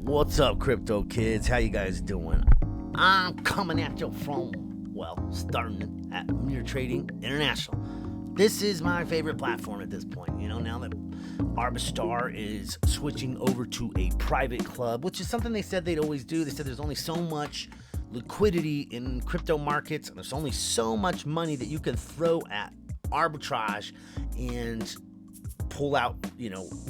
What's up, crypto kids? How you guys doing? I'm coming at you from, starting at Mere Trading International. This is my favorite platform at this point. Now that Arbistar is switching over to a private club, which is something they said they'd always do. They said there's only so much liquidity in crypto markets, and there's only so much money that you can throw at arbitrage and pull out,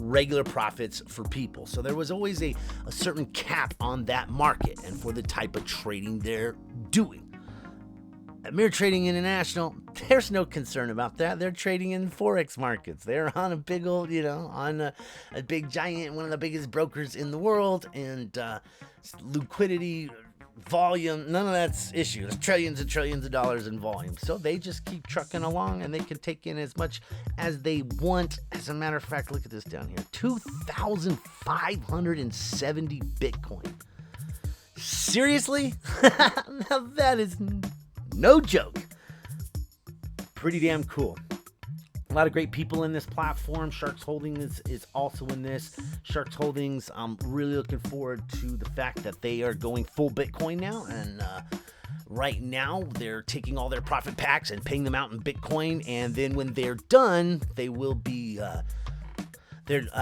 regular profits for people. So there was always a certain cap on that market and for the type of trading they're doing. At Mere Trading International, there's no concern about that. They're trading in Forex markets. They're on a big old, on a big giant, one of the biggest brokers in the world, and liquidity, volume, none of that's issue. There's trillions and trillions of dollars in volume. So they just keep trucking along and they can take in as much as they want. As a matter of fact, look at this down here. 2,570 Bitcoin. Seriously? Now that is no joke. Pretty damn cool. A lot of great people in this platform. Sharks Holdings is also in this. Sharks Holdings, I'm really looking forward to the fact that they are going full Bitcoin now. And right now, they're taking all their profit packs and paying them out in Bitcoin. And then when they're done, they will be...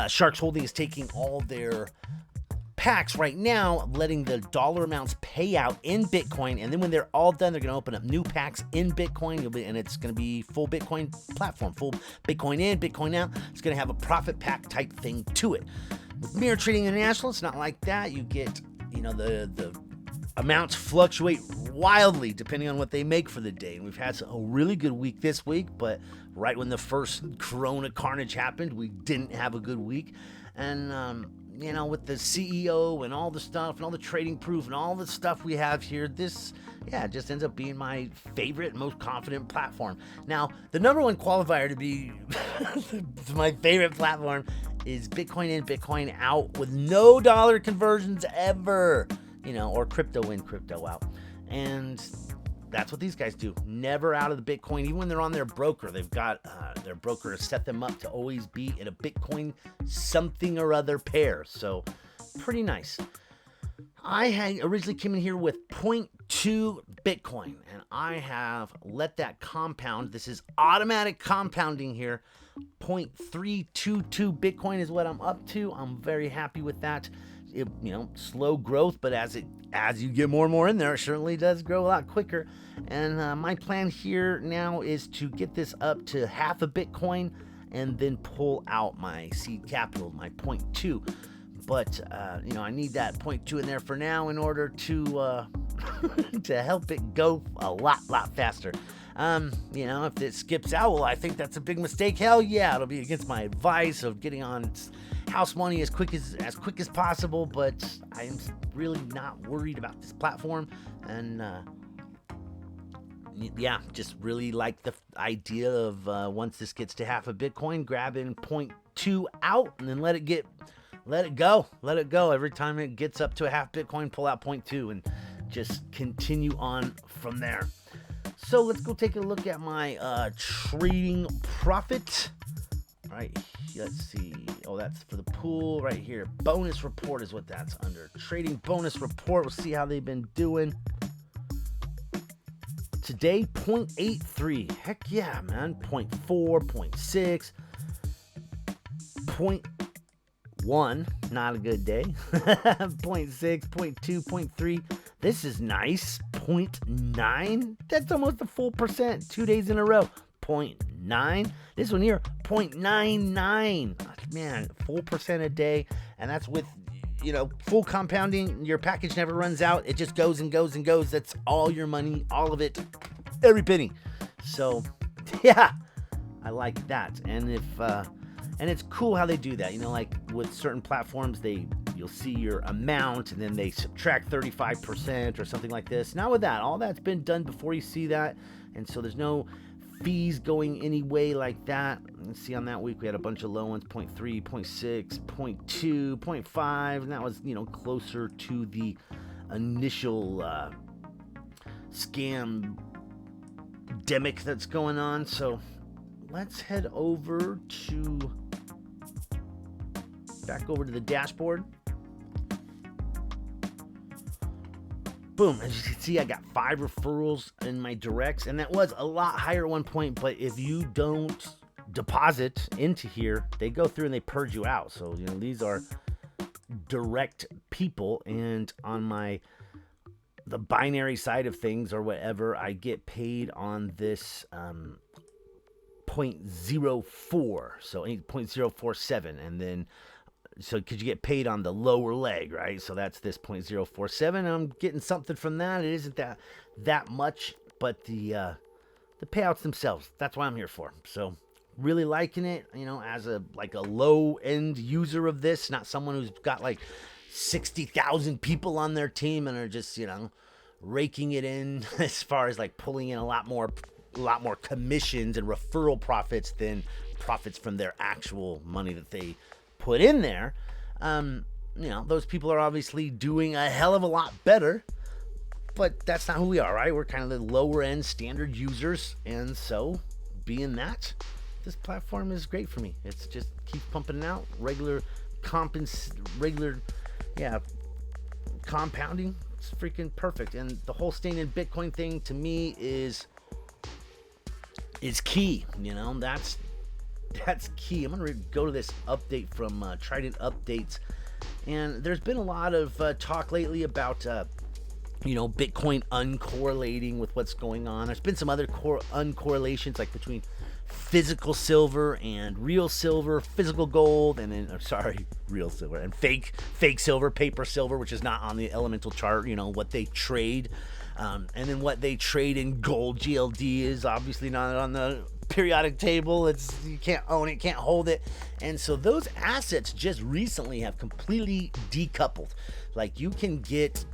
Sharks Holdings is taking all their packs right now, letting the dollar amounts pay out in Bitcoin, and then when they're all done, they're going to open up new packs in Bitcoin, and it's going to be full Bitcoin platform, full Bitcoin in, Bitcoin out. It's going to have a profit pack type thing to it. With Mere Trading International, it's not like that. You get, the amounts fluctuate wildly depending on what they make for the day. And we've had a really good week this week, but right when the first Corona carnage happened, we didn't have a good week. And with the CEO and all the stuff and all the trading proof and all the stuff we have here, this, just ends up being my favorite, most confident platform. Now, the number one qualifier to be my favorite platform is Bitcoin in, Bitcoin out with no dollar conversions ever, or crypto in, crypto out. And that's what these guys do. Never out of the Bitcoin. Even when they're on their broker, they've got their broker to set them up to always be in a Bitcoin something or other pair. So pretty nice. I had originally came in here with 0.2 Bitcoin, and I have let that compound. This is automatic compounding here. 0.322 Bitcoin is what I'm up to. I'm very happy with that. It, slow growth, but as you get more and more in there, it certainly does grow a lot quicker. And my plan here now is to get this up to half a Bitcoin and then pull out my seed capital, my 0.2. But I need that 0.2 in there for now in order to to help it go a lot faster. If it skips out, well, I think that's a big mistake. Hell yeah, it'll be against my advice of getting on house money as quick as possible. But I'm really not worried about this platform, and just really like the idea of once this gets to half a Bitcoin, grabbing 0.2 out and then let it go. Every time it gets up to a half Bitcoin, pull out 0.2 and just continue on from there. So let's go take a look at my trading profit. Right, let's see. Oh, that's for the pool right here. Bonus report is what that's under. Trading bonus report. We'll see how they've been doing. Today, 0.83. Heck yeah, man. 0.4, 0.6, 0.1. Not a good day. 0.6, 0.2, 0.3. This is nice. 0.9. That's almost a full percent. 2 days in a row. 0.9. This one here, 0.99. Man, full percent a day. And that's with, full compounding. Your package never runs out. It just goes and goes and goes. That's all your money, all of it, every penny. So, yeah, I like that. And and it's cool how they do that. Like with certain platforms, you'll see your amount and then they subtract 35% or something like this. Now with that, all that's been done before you see that. And so there's no fees going any way like that. Let's see, on that week we had a bunch of low ones, 0.3, 0.6, 0.2, 0.5, and that was, closer to the initial scam demic that's going on. So let's head back over to the dashboard. boom, as you can see, I got 5 referrals in my directs, and that was a lot higher at one point, but if you don't deposit into here, they go through and they purge you out. So, you know, these are direct people, and on the binary side of things or whatever, I get paid on this 0.04, so 0.047, and then so because you get paid on the lower leg, right? So that's this 0.047. I'm getting something from that. It isn't that much, but the payouts themselves, that's what I'm here for. So really liking it, you know, as a low end user of this, not someone who's got like 60,000 people on their team and are just, you know, raking it in as far as like pulling in a lot more commissions and referral profits than profits from their actual money that they put in there. You know, those people are obviously doing a hell of a lot better, but that's not who we are, right? We're kind of the lower end standard users, and so being that, this platform is great for me. It's just keeps pumping out regular compounding. It's freaking perfect. And the whole staying in Bitcoin thing to me is key. You know, that's key. I'm gonna go to this update from Trident Updates, and there's been a lot of talk lately about you know, Bitcoin uncorrelating with what's going on. There's been some other uncorrelations, like between physical silver and real silver, physical gold, and then real silver and fake silver, paper silver, which is not on the elemental chart. You know what they trade, and then what they trade in gold GLD is obviously not on the periodic table. You can't own it, can't hold it, and so those assets just recently have completely decoupled. Like you can get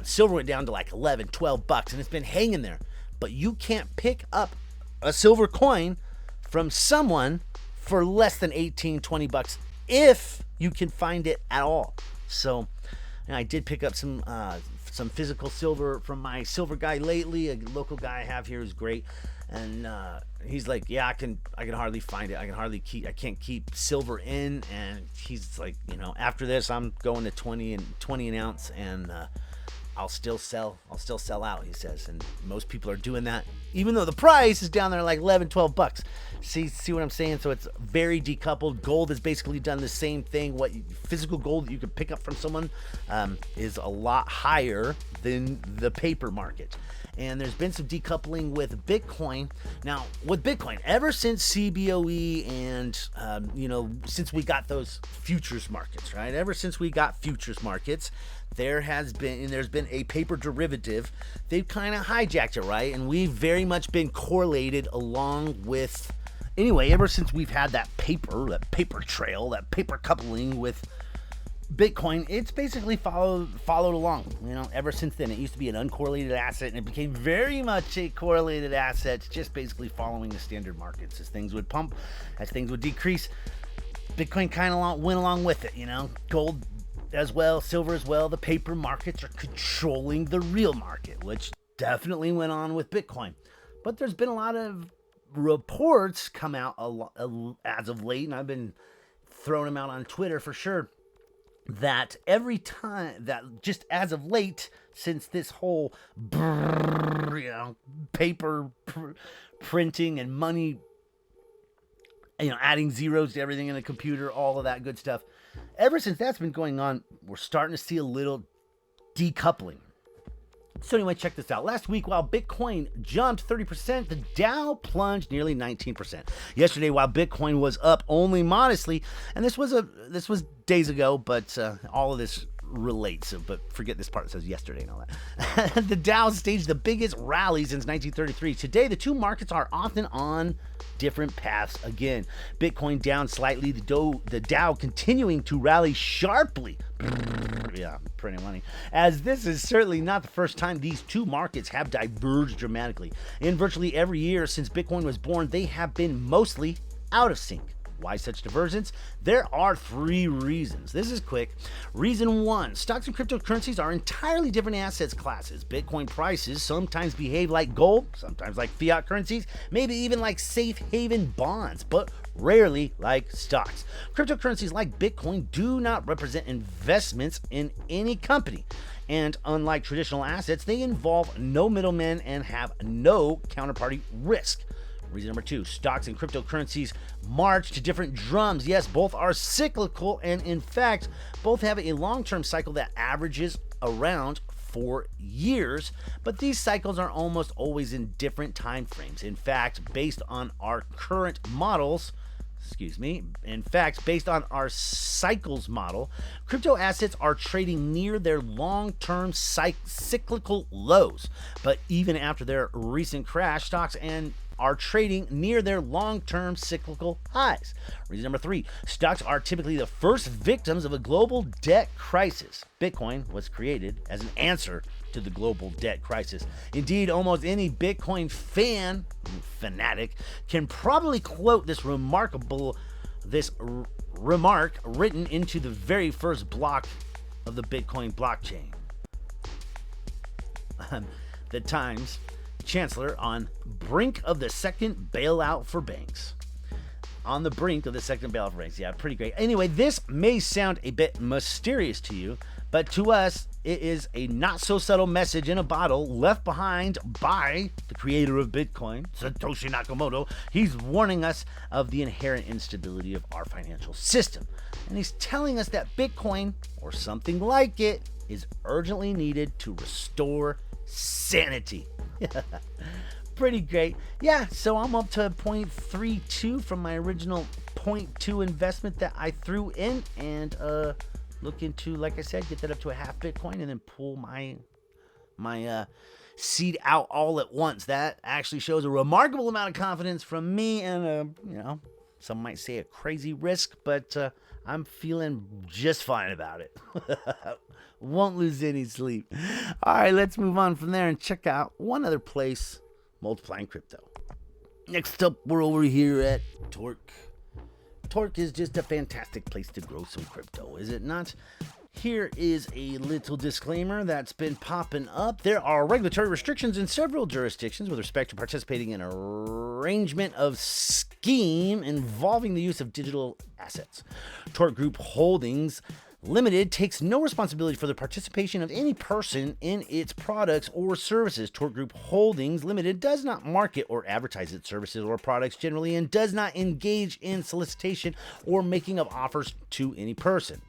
silver went down to like $11-12, and it's been hanging there, but you can't pick up a silver coin from someone for less than $18-20 if you can find it at all. So, and I did pick up some physical silver from my silver guy lately, a local guy I have here who's great, and he's like, yeah, I can hardly find it. I can't keep silver in, and he's like, you know, after this I'm going to 20 an ounce, and I'll still sell out, he says. And most people are doing that, even though the price is down there like $11-12. See what I'm saying? So it's very decoupled. Gold has basically done the same thing. Physical gold that you can pick up from someone is a lot higher than the paper market. And there's been some decoupling with Bitcoin. Now, with Bitcoin, ever since CBOE and, you know, since we got those futures markets, right? Ever since we got futures markets, there's been a paper derivative. They've kind of hijacked it, right? And we've very much been correlated along with, anyway, ever since we've had that paper trail, that paper coupling with Bitcoin, it's basically followed along, you know, ever since then. It used to be an uncorrelated asset, and it became very much a correlated asset, just basically following the standard markets. As things would pump, as things would decrease, Bitcoin kind of went along with it, you know. Gold as well, silver as well. The paper markets are controlling the real market, which definitely went on with Bitcoin. But there's been a lot of reports come out as of late, and I've been throwing them out on Twitter for sure, that every time that just as of late, since this whole paper printing and money, you know, adding zeros to everything in the computer, all of that good stuff, ever since that's been going on, we're starting to see a little decoupling. So anyway, check this out. Last week, while Bitcoin jumped 30%, the Dow plunged nearly 19%. Yesterday, while Bitcoin was up only modestly, and this was days ago, but all of this relates. But forget this part that says yesterday and all that. The Dow staged the biggest rally since 1933. Today, the two markets are often on different paths again. Bitcoin down slightly, the Dow continuing to rally sharply. Yeah, pretty money. As this is certainly not the first time these two markets have diverged dramatically. In virtually every year since Bitcoin was born, they have been mostly out of sync. Why such divergence? There are 3 reasons. This is quick. Reason 1, stocks and cryptocurrencies are entirely different assets classes. Bitcoin prices sometimes behave like gold, sometimes like fiat currencies, maybe even like safe haven bonds, but rarely like stocks. Cryptocurrencies like Bitcoin do not represent investments in any company. And unlike traditional assets, they involve no middlemen and have no counterparty risk. Reason number 2, stocks and cryptocurrencies march to different drums. Yes, both are cyclical, and in fact, both have a long-term cycle that averages around 4 years, but these cycles are almost always in different time frames. In fact, based on our cycles model, crypto assets are trading near their long-term cyclical lows. But even after their recent crash, stocks are trading near their long-term cyclical highs. Reason number 3, stocks are typically the first victims of a global debt crisis. Bitcoin was created as an answer to the global debt crisis. Indeed, almost any Bitcoin fanatic can probably quote this remark written into the very first block of the Bitcoin blockchain. The Times Chancellor on brink of the second bailout for banks. On the brink of the second bailout for banks. Yeah, pretty great. Anyway, this may sound a bit mysterious to you, but to us, it is a not so subtle message in a bottle left behind by the creator of Bitcoin, Satoshi Nakamoto. He's warning us of the inherent instability of our financial system. And he's telling us that Bitcoin, or something like it, is urgently needed to restore sanity. Pretty great. Yeah, so I'm up to 0.32 from my original 0.2 investment that I threw in, and looking to, like I said, get that up to a half Bitcoin and then pull my seed out all at once. That actually shows a remarkable amount of confidence from me, and some might say a crazy risk, but I'm feeling just fine about it. Won't lose any sleep. All right, let's move on from there and check out one other place, multiplying crypto. Next up, we're over here at Torque. Torque is just a fantastic place to grow some crypto, is it not? Here is a little disclaimer that's been popping up. There are regulatory restrictions in several jurisdictions with respect to participating in an arrangement of scheme involving the use of digital assets. Torque Group Holdings Limited takes no responsibility for the participation of any person in its products or services. Torque Group Holdings Limited does not market or advertise its services or products generally, and does not engage in solicitation or making of offers to any person.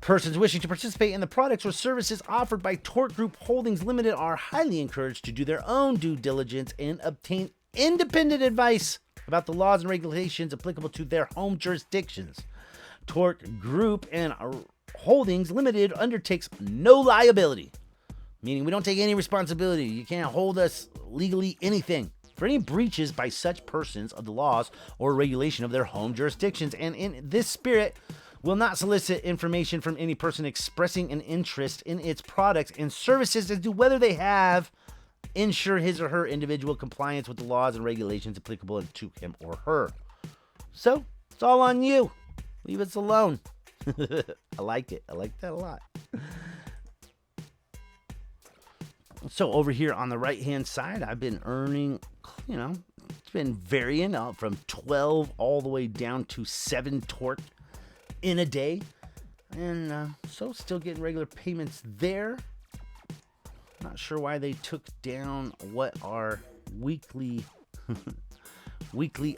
Persons wishing to participate in the products or services offered by Torque Group Holdings Limited are highly encouraged to do their own due diligence and obtain independent advice about the laws and regulations applicable to their home jurisdictions. Torque Group and Holdings Limited undertakes no liability, meaning we don't take any responsibility. You can't hold us legally anything for any breaches by such persons of the laws or regulation of their home jurisdictions, and in this spirit will not solicit information from any person expressing an interest in its products and services as to whether they have ensure his or her individual compliance with the laws and regulations applicable to him or her. So it's all on you. Leave us alone. I like it. I like that a lot. So over here on the right hand side, I've been earning, it's been varying out from 12 all the way down to 7 torque in a day. And so still getting regular payments there. Not sure why they took down what our weekly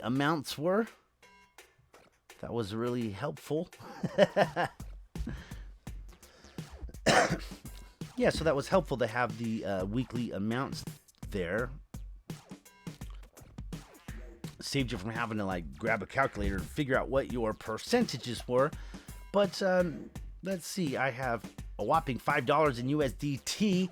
amounts were. That was really helpful. Yeah, so that was helpful to have the weekly amounts there. Saved you from having to grab a calculator and figure out what your percentages were. But let's see, I have a whopping $5 in USDT.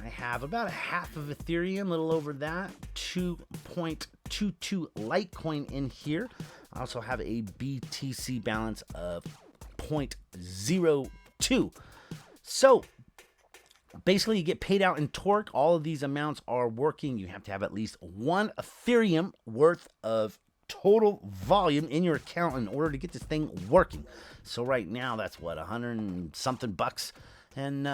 I have about a half of Ethereum, a little over that, 2.22 Litecoin in here. I also have a BTC balance of 0.02. So basically you get paid out in torque. All of these amounts are working. You have to have at least 1 Ethereum worth of total volume in your account in order to get this thing working. So right now, that's what, 100 and something bucks. And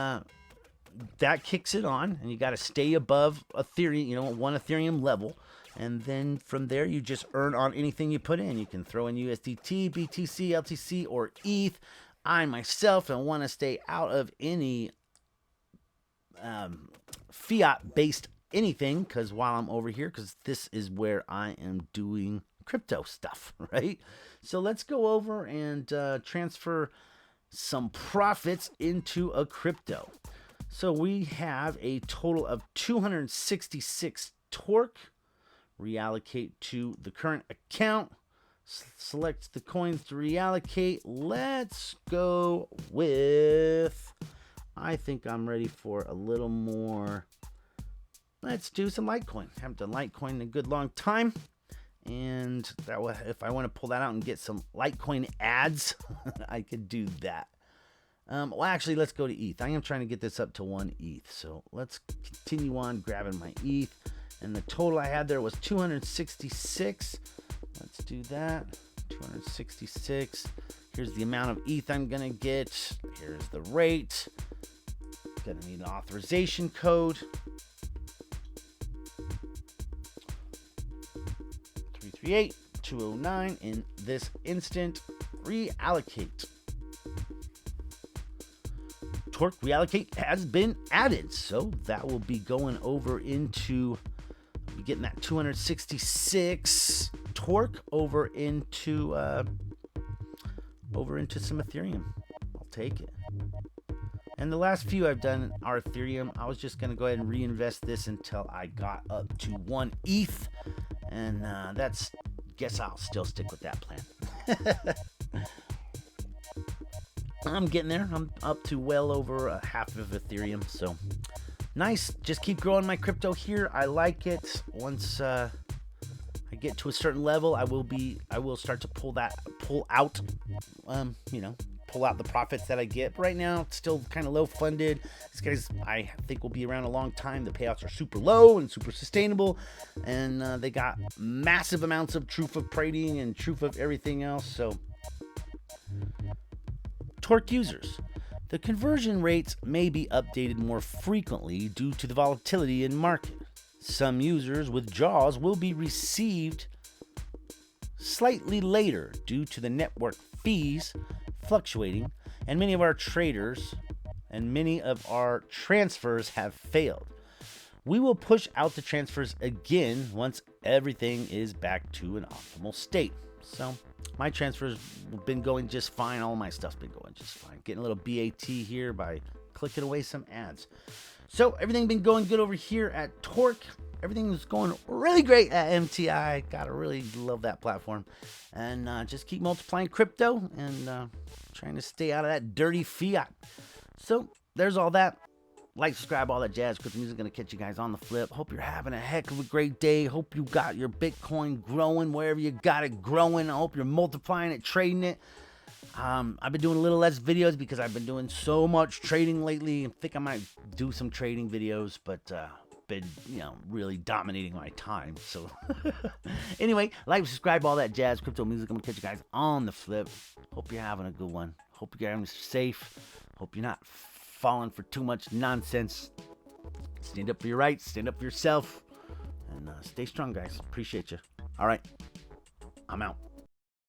that kicks it on, and you got to stay above Ethereum, one Ethereum level. And then from there, you just earn on anything you put in. You can throw in USDT, BTC, LTC, or ETH. I myself want to stay out of any fiat-based anything, because while I'm over here, because this is where I am doing crypto stuff, right? So let's go over and transfer some profits into a crypto. So we have a total of 266 Torque. Reallocate to the current account. Select the coins to reallocate. Let's go with, I think I'm ready for a little more. Let's do some Litecoin. Haven't done Litecoin in a good long time. And that way, if I want to pull that out and get some Litecoin ads, I could do that. Well, actually, let's go to ETH. I am trying to get this up to 1 ETH. So let's continue on grabbing my ETH. And the total I had there was 266. Let's do that. 266. Here's the amount of ETH I'm going to get. Here's the rate. Going to need an authorization code. 338-209 in this instant. Reallocate. Torque reallocate has been added. So that will be going over into... getting that 266 Torque over into some Ethereum. I'll take it. And the last few I've done are Ethereum. I was just going to go ahead and reinvest this until I got up to 1 ETH. And guess I'll still stick with that plan. I'm getting there. I'm up to well over half of Ethereum. So nice. Just keep growing my crypto here. I like it. Once I get to a certain level, I will start to pull out the profits that I get. But right now, it's still kind of low funded. These guys, I think, will be around a long time. The payouts are super low and super sustainable, and they got massive amounts of proof of trading and proof of everything else. So, Torque users. The conversion rates may be updated more frequently due to the volatility in market. Some users' withdrawals will be received slightly later due to the network fees fluctuating, and many of our traders and many of our transfers have failed. We will push out the transfers again once everything is back to an optimal state. So my transfers have been going just fine. All my stuff's been going just fine. Getting a little BAT here by clicking away some ads. So everything's been going good over here at Torque. Everything is going really great at MTI. Gotta really love that platform. And just keep multiplying crypto and trying to stay out of that dirty fiat. So there's all that. Like, subscribe, all that jazz. CryptoMusic gonna catch you guys on the flip. Hope you're having a heck of a great day. Hope you got your Bitcoin growing wherever you got it growing. I hope you're multiplying it, trading it. I've been doing a little less videos because I've been doing so much trading lately. I think I might do some trading videos, but been really dominating my time. So anyway, like, subscribe, all that jazz. CryptoMusic. I'm gonna catch you guys on the flip. Hope you're having a good one. Hope you're having safe. Hope you're not falling for too much nonsense. Stand up for your rights, stand up for yourself, and stay strong, guys. Appreciate you. All right, I'm out.